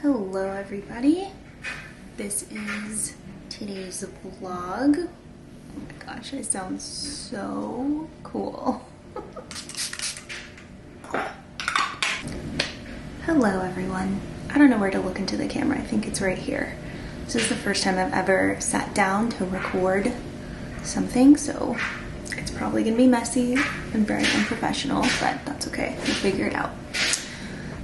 Hello everybody, this is today's vlog. Oh my gosh, I sound so cool. Hello everyone. I don't know where to look into the camera, I think it's right here. This is the first time I've ever sat down to record something, so it's probably gonna be messy and very unprofessional, but that's okay, we'll figure it out.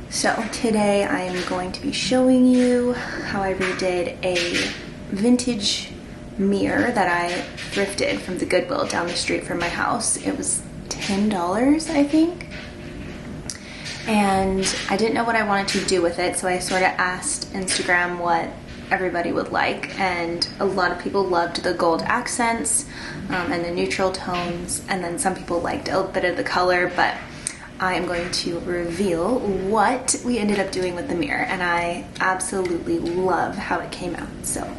So today I am going to be showing you how I redid a vintage mirror that I thrifted from the Goodwill down the street from my house. It was $10, I think. And I didn't know what I wanted to do with it, so I sort of asked Instagram what everybody would like, and a lot of people loved the gold accents and the neutral tones, and then some people liked a bit of the color, but I am going to reveal what we ended up doing with the mirror, and I absolutely love how it came out. So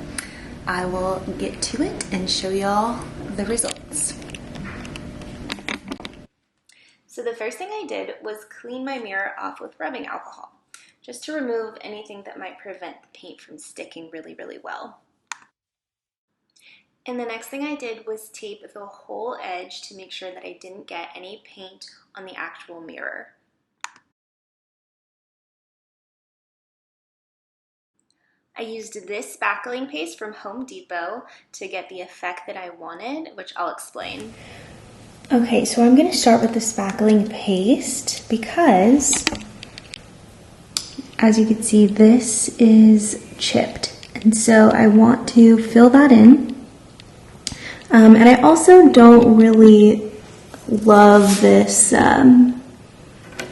I will get to it and show y'all the results. So the first thing I did was clean my mirror off with rubbing alcohol, just to remove anything that might prevent the paint from sticking really, really well. And the next thing I did was tape the whole edge to make sure that I didn't get any paint on the actual mirror. I used this spackling paste from Home Depot to get the effect that I wanted, which I'll explain. Okay, so I'm going to start with the spackling paste because, as you can see, this is chipped. And so I want to fill that in. And I also don't really love this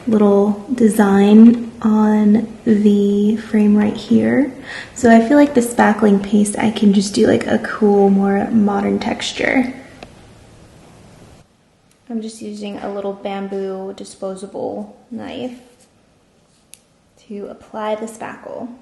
little design on the frame right here. So I feel like the spackling paste, I can just do like a cool, more modern texture. I'm just using a little bamboo disposable knife to apply the spackle.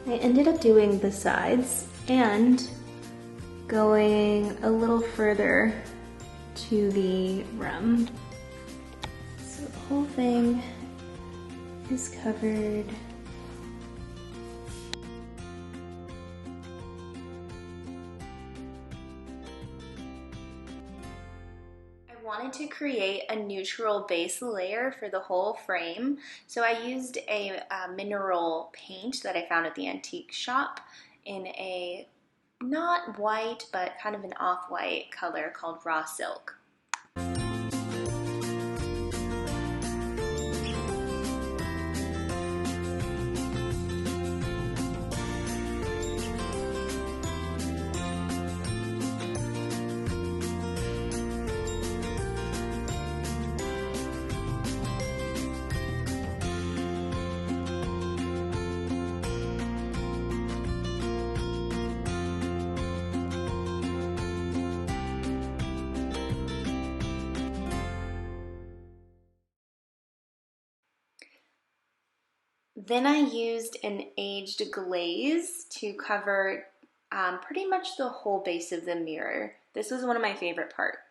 I ended up doing the sides and going a little further to the rim. So the whole thing is covered. I wanted to create a neutral base layer for the whole frame, so I used a mineral paint that I found at the antique shop in a not white but kind of an off-white color called raw silk. Then I used an aged glaze to cover pretty much the whole base of the mirror. This was one of my favorite parts.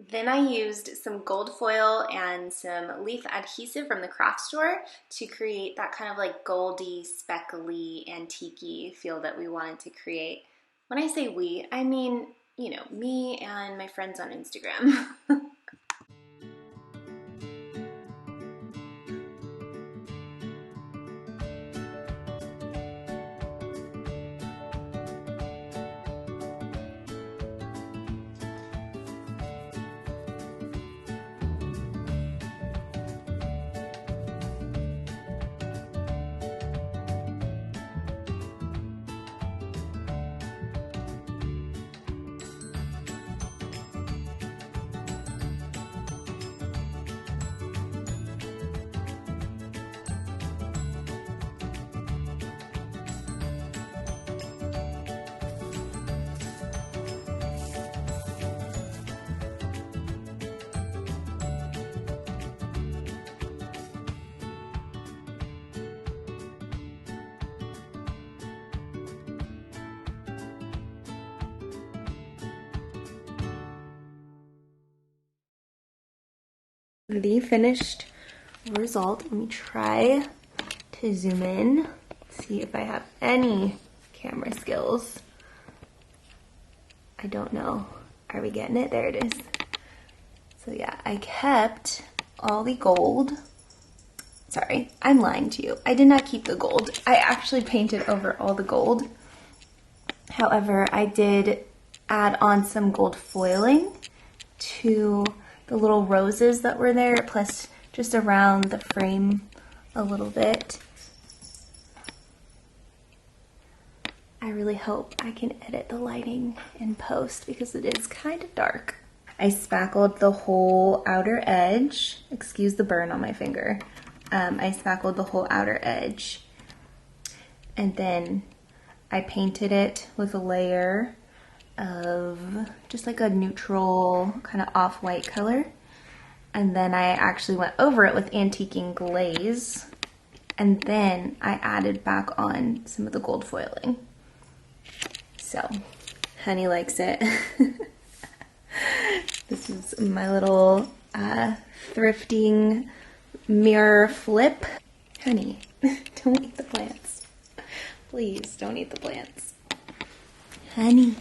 Then I used some gold foil and some leaf adhesive from the craft store to create that kind of like goldy, speckly, antique-y feel that we wanted to create. When I say we, I mean, you know, me and my friends on Instagram. the finished result. Let me try to zoom in, see if I have any camera skills. I don't know. Are we getting it? There it is. So yeah, I kept all the gold. Sorry, I'm lying to you. I did not keep the gold. I actually painted over all the gold. However, I did add on some gold foiling to the little roses that were there, plus just around the frame a little bit. I really hope I can edit the lighting in post because it is kind of dark. I spackled the whole outer edge. Excuse the burn on my finger. I spackled the whole outer edge. And then I painted it with a layer of just like a neutral kind of off-white color. And then I actually went over it with antiquing glaze. And then I added back on some of the gold foiling. So, Honey likes it. This is my little thrifting mirror flip. Honey, don't eat the plants. Please don't eat the plants. Honey.